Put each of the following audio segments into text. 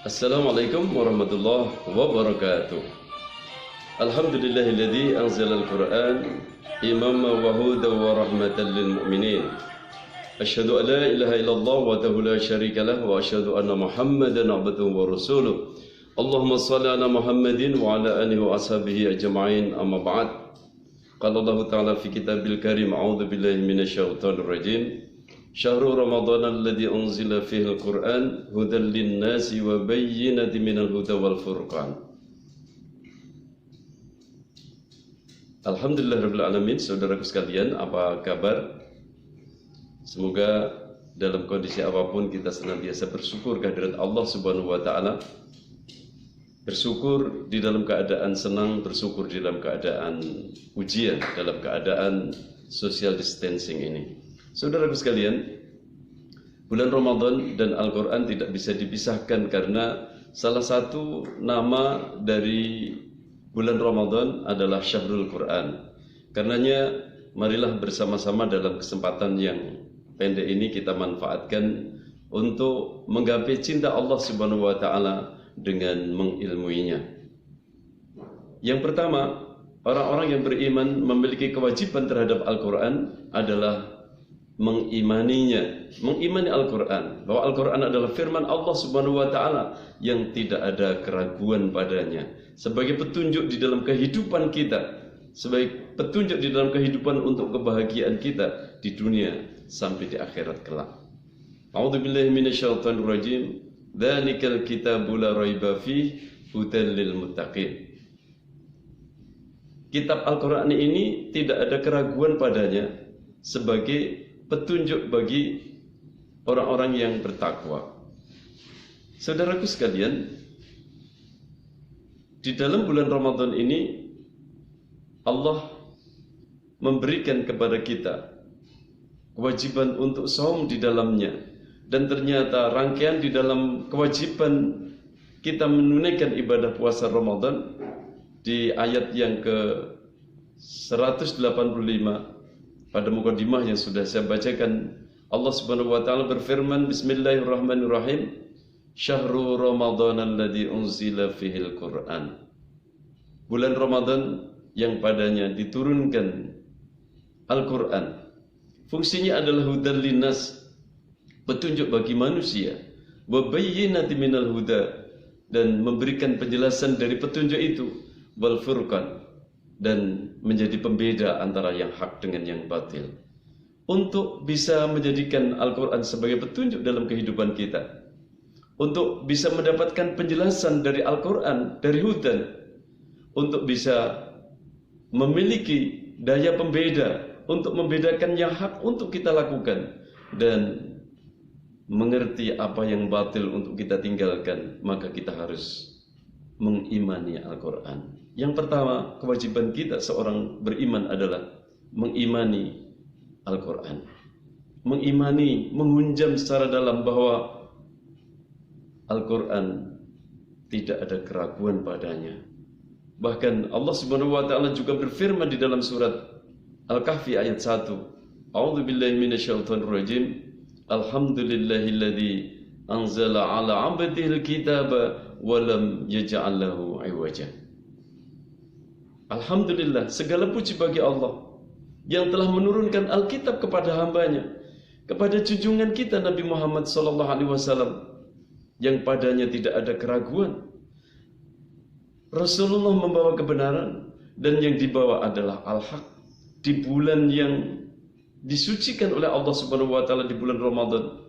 Assalamualaikum warahmatullahi wabarakatuh. Alhamdulillahilladzi anzalal Qur'an imaman wa hudan wa rahmatan lil mu'minin. Asyhadu an la ilaha illallah wahdahu la syarika lah wa asyhadu anna Muhammadan abduhu wa rasuluh. Allahumma shalli ala Muhammadin wa ala alihi wa ashabihi ajma'in, amma ba'd. Qala Allah Ta'ala fi kitabil karim, a'udzu billahi minasyaitonir rajim. Syahrul Ramadan alladzi unzila fihi al-Qur'an hudan lin-nasi wa bayyinatin minal huda wal furqan. Alhamdulillahirabbil alamin. Saudaraku sekalian, apa kabar? Semoga dalam kondisi apapun kita senantiasa bersyukur kehadirat Allah Subhanahu wa taala. Bersyukur di dalam keadaan senang, bersyukur di dalam keadaan ujian, dalam keadaan social distancing ini. Saudaraku sekalian, bulan Ramadan dan Al-Quran tidak bisa dipisahkan karena salah satu nama dari bulan Ramadan adalah Syahrul Quran. Karenanya marilah bersama-sama dalam kesempatan yang pendek ini kita manfaatkan untuk menggapai cinta Allah Subhanahu wa taala dengan mengilmuinya. Yang pertama, orang-orang yang beriman memiliki kewajiban terhadap Al-Quran adalah mengimaninya, mengimani Al-Quran, bahwa Al-Quran adalah firman Allah Subhanahu wa taala yang tidak ada keraguan padanya, sebagai petunjuk di dalam kehidupan kita, sebagai petunjuk di dalam kehidupan untuk kebahagiaan kita di dunia sampai di akhirat kelak. A'udzubillahi minasyaitonir rajim. Dzalikal kitabu la raiba fihi hudan lil muttaqin. Kitab Al-Quran ini tidak ada keraguan padanya sebagai petunjuk bagi orang-orang yang bertakwa. Saudaraku sekalian, di dalam bulan Ramadan ini Allah memberikan kepada kita kewajiban untuk saum di dalamnya, dan ternyata rangkaian di dalam kewajiban kita menunaikan ibadah puasa Ramadan di ayat yang ke 185 pada mukadimah yang sudah saya bacakan, Allah Subhanahu wa taala berfirman, Bismillahirrahmanirrahim, Syahrul Ramadan alladzi unzila fihil Qur'an. Bulan Ramadan yang padanya diturunkan Al-Qur'an. Fungsinya adalah hudan linnas, petunjuk bagi manusia, wa bayyinatin minal huda, dan memberikan penjelasan dari petunjuk itu, wal furqan, dan menjadi pembeda antara yang hak dengan yang batil. Untuk bisa menjadikan Al-Quran sebagai petunjuk dalam kehidupan kita, untuk bisa mendapatkan penjelasan dari Al-Quran, dari hudan, untuk bisa memiliki daya pembeda, untuk membedakan yang hak untuk kita lakukan, dan mengerti apa yang batil untuk kita tinggalkan, maka kita harus mengimani Al-Quran. Yang pertama, kewajiban kita seorang beriman adalah mengimani Al-Quran. Mengimani, menghunjam secara dalam bahwa Al-Quran tidak ada keraguan padanya. Bahkan Allah Subhanahu wa taala juga berfirman di dalam surat Al-Kahfi ayat 1. A'udzubillahi minasyaitonir rajim. Alhamdulillahilladzi anzala 'ala 'abdihil kitaba wa lam yaj'al lahu 'iwaja. Alhamdulillah, segala puji bagi Allah yang telah menurunkan Alkitab kepada hambanya, kepada junjungan kita Nabi Muhammad SAW, yang padanya tidak ada keraguan. Rasulullah membawa kebenaran, dan yang dibawa adalah al-haq. Di bulan yang disucikan oleh Allah Subhanahu wa taala, di bulan Ramadan,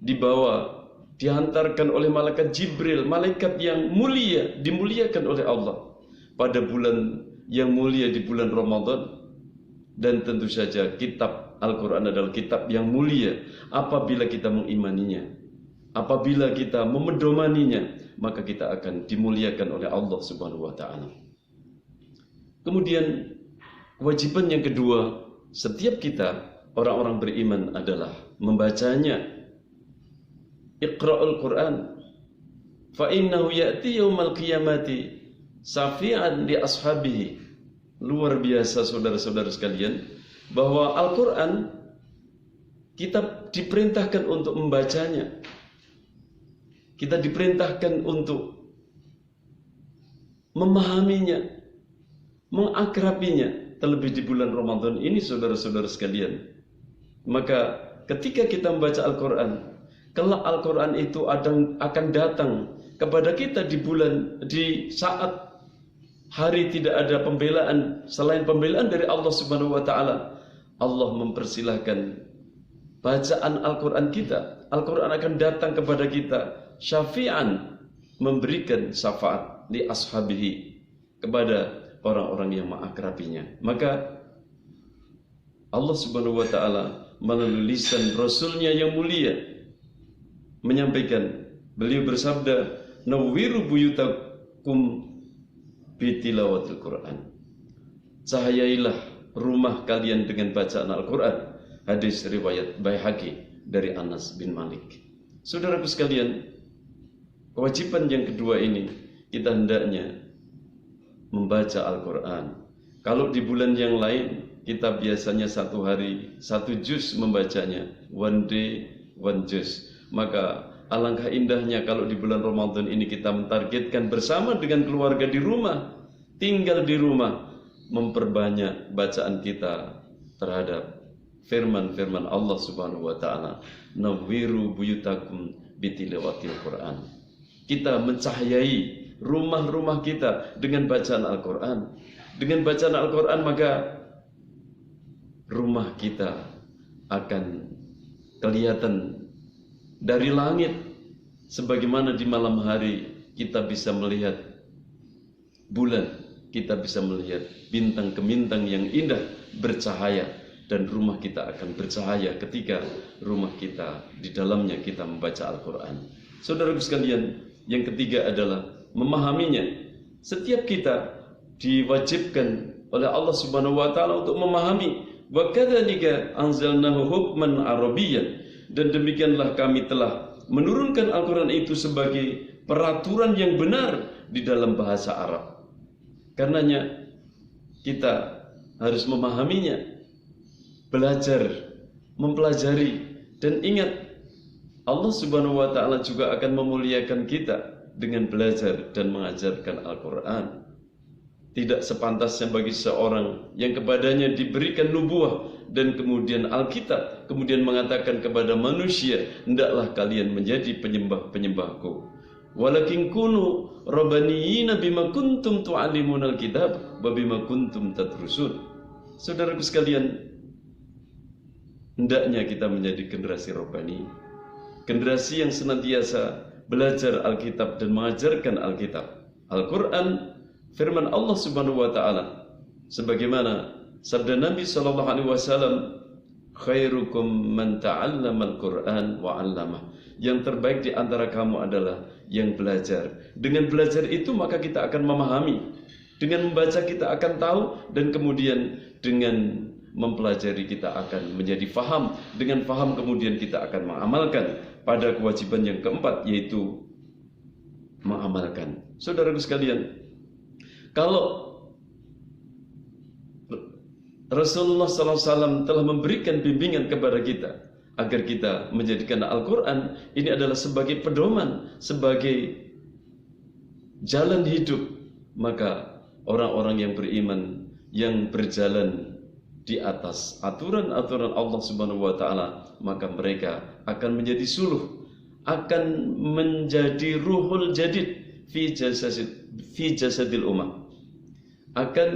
dibawa, dihantarkan oleh malaikat Jibril, malaikat yang mulia, dimuliakan oleh Allah pada bulan yang mulia, di bulan Ramadan. Dan tentu saja kitab Al-Quran adalah kitab yang mulia. Apabila kita mengimaninya, apabila kita memedomaninya, maka kita akan dimuliakan oleh Allah Subhanahu wa taala. Kemudian kewajiban yang kedua setiap kita orang-orang beriman adalah membacanya. Iqra'ul Quran fa innahu ya'ti yaumal qiyamati safi'an li ashabihi. Luar biasa saudara-saudara sekalian, bahwa Al-Quran kita diperintahkan untuk membacanya. Kita diperintahkan untuk memahaminya, mengakrabinya, terlebih di bulan Ramadan ini, saudara-saudara sekalian. Maka ketika kita membaca Al-Quran, kelak Al-Quran itu akan datang kepada kita di saat hari tidak ada pembelaan selain pembelaan dari Allah Subhanahu wa taala. Allah mempersilahkan bacaan Al-Quran kita. Al-Quran akan datang kepada kita syafi'an, memberikan syafaat li ashabihi, kepada orang-orang yang mengakrabinya. Maka Allah Subhanahu wa taala melalui lisan Rasulnya yang mulia menyampaikan, beliau bersabda, nawwiru buyutakum bitilawatil Quran. Cahayailah rumah kalian dengan bacaan Al-Quran. Hadis riwayat Baihaqi dari Anas bin Malik. Saudaraku sekalian, kewajiban yang kedua ini, kita hendaknya membaca Al-Quran. Kalau di bulan yang lain kita biasanya satu hari satu juz membacanya, one day one juz. Maka alangkah indahnya kalau di bulan Ramadan ini kita mentargetkan bersama dengan keluarga di rumah, tinggal di rumah, memperbanyak bacaan kita terhadap firman-firman Allah Subhanahu wa taala, nawwiru buyutakum bitilawatil Quran. Kita mencahayai rumah-rumah kita dengan bacaan Al-Quran. Dengan bacaan Al-Quran maka rumah kita akan kelihatan dari langit, sebagaimana di malam hari kita bisa melihat bulan, kita bisa melihat bintang ke bintang yang indah bercahaya. Dan rumah kita akan bercahaya ketika rumah kita di dalamnya kita membaca Al-Quran. Saudaraku sekalian, yang ketiga adalah memahaminya. Setiap kita diwajibkan oleh Allah Subhanahu wa taala untuk memahami. Wa kadzalika anzalnahu hukman arabiyyan, dan demikianlah kami telah menurunkan Al-Quran itu sebagai peraturan yang benar di dalam bahasa Arab. Karenanya kita harus memahaminya, belajar, mempelajari, dan ingat Allah Subhanahu wa taala juga akan memuliakan kita dengan belajar dan mengajarkan Al-Quran. Tidak sepantasnya bagi seorang yang kepadanya diberikan nubuah dan kemudian Alkitab kemudian mengatakan kepada manusia, hendaklah kalian menjadi penyembah-penyembahku. Walakin kunu rabbaniyina bima kuntum tu'allimunal kitab wa bima kuntum tadrusun. Saudaraku sekalian, hendaknya kita menjadi generasi robbani, generasi yang senantiasa belajar Alkitab dan mengajarkan Alkitab. Al-Quran, firman Allah Subhanahu wa taala, sebagaimana sabda Nabi sallallahu alaihi wasallam, khairukum man ta'allama al-Quran wa 'allamah. Yang terbaik di antara kamu adalah yang belajar. Dengan belajar itu maka kita akan memahami. Dengan membaca kita akan tahu, dan kemudian dengan mempelajari kita akan menjadi faham. Dengan faham kemudian kita akan mengamalkan pada kewajiban yang keempat, yaitu mengamalkan. Saudaraku sekalian, kalau Rasulullah SAW telah memberikan bimbingan kepada kita agar kita menjadikan Al-Quran ini adalah sebagai pedoman, sebagai jalan hidup, maka orang-orang yang beriman yang berjalan di atas aturan-aturan Allah Subhanahu wa taala, maka mereka akan menjadi suluh, akan menjadi ruhul jadid fi jasadil ummah, akan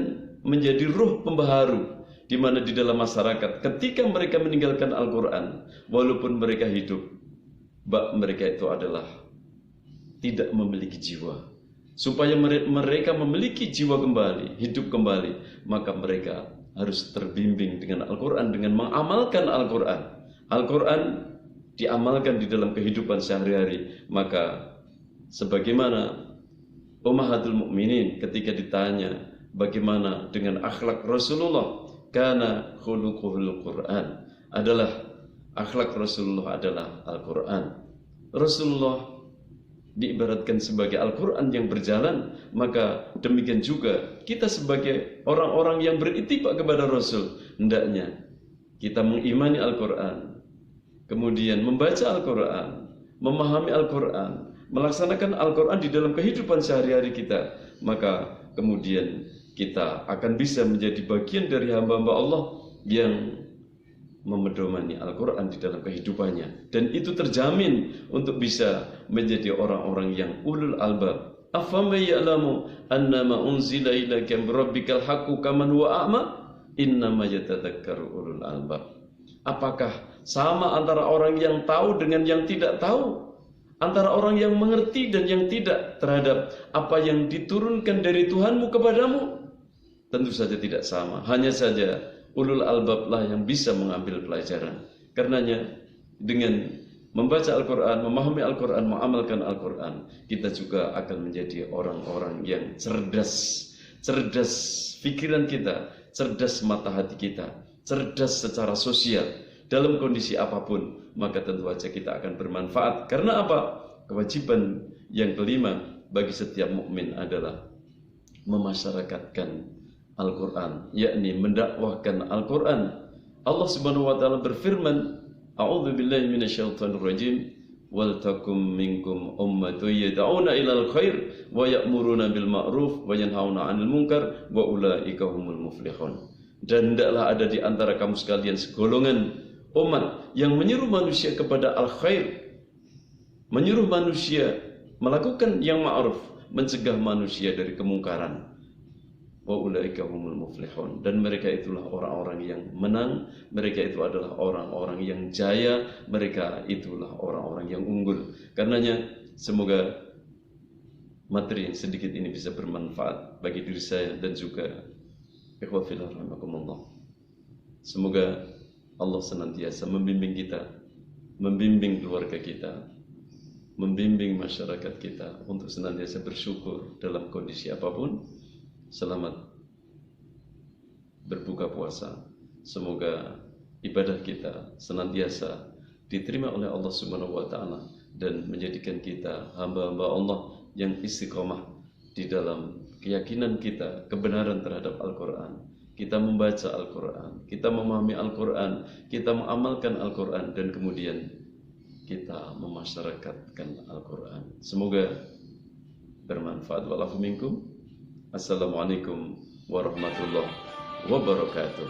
menjadi ruh pembaharu di mana di dalam masyarakat ketika mereka meninggalkan Al-Quran, walaupun mereka hidup, mereka itu adalah tidak memiliki jiwa. Supaya mereka memiliki jiwa kembali, hidup kembali, maka mereka harus terbimbing dengan Al-Quran, dengan mengamalkan Al-Quran. Al-Quran diamalkan di dalam kehidupan sehari-hari. Maka sebagaimana Ummahatul Mukminin ketika ditanya bagaimana dengan akhlak Rasulullah, kana khuluquhul Quran, adalah akhlak Rasulullah adalah Al-Quran. Rasulullah diibaratkan sebagai Al-Quran yang berjalan, maka demikian juga kita sebagai orang-orang yang beritibak kepada Rasul, hendaknya kita mengimani Al-Quran, kemudian membaca Al-Quran, memahami Al-Quran, melaksanakan Al-Quran di dalam kehidupan sehari-hari kita, maka kemudian kita akan bisa menjadi bagian dari hamba-hamba Allah yang memedomani Al-Quran di dalam kehidupannya, dan itu terjamin untuk bisa menjadi orang-orang yang ulul albab. Afaman ya'lamu annama unzila ilaika min rabbikal haqqu kaman huwa a'ma innama yatadzakkaru ulul albab. Apakah sama antara orang yang tahu dengan yang tidak tahu, antara orang yang mengerti dan yang tidak terhadap apa yang diturunkan dari Tuhanmu kepadamu? Tentu saja tidak sama. Hanya saja ulul albab lah yang bisa mengambil pelajaran. Karenanya dengan membaca Al-Quran, memahami Al-Quran, mengamalkan Al-Quran, kita juga akan menjadi orang-orang yang cerdas. Cerdas pikiran kita, cerdas mata hati kita, cerdas secara sosial. Dalam kondisi apapun, maka tentu saja kita akan bermanfaat. Karena apa? Kewajiban yang kelima bagi setiap mukmin adalah memasyarakatkan Al-Quran, yakni mendakwahkan Al-Quran. Allah Subhanahu wa taala berfirman, A'udzu billahi minasyaitonir rajim. Wal takum minkum ummatun yad'una ilal khair wa ya'muruna bil ma'ruf wa yanhauna 'anil munkar wa ulaika humul muflihun. Dan hendaklah ada di antara kamu sekalian segolongan umat yang menyuruh manusia kepada al-khair, menyuruh manusia melakukan yang ma'ruf, mencegah manusia dari kemungkaran. Wa ulaika humul muflihun, dan mereka itulah orang-orang yang menang, mereka itu adalah orang-orang yang jaya, mereka itulah orang-orang yang unggul. Karenanya semoga materi yang sedikit ini bisa bermanfaat bagi diri saya dan juga ikhwah fillah rahimakumullah. Semoga Allah senantiasa membimbing kita, membimbing keluarga kita, membimbing masyarakat kita untuk senantiasa bersyukur dalam kondisi apapun. Selamat berbuka puasa. Semoga ibadah kita senantiasa diterima oleh Allah Subhanahu wa taala dan menjadikan kita hamba-hamba Allah yang istiqomah di dalam keyakinan kita, kebenaran terhadap Al-Quran. Kita membaca Al-Quran, kita memahami Al-Quran, kita mengamalkan Al-Quran, dan kemudian kita memasyarakatkan Al-Quran. Semoga bermanfaat. Wa'alafu minkum. Assalamualaikum warahmatullahi wabarakatuh.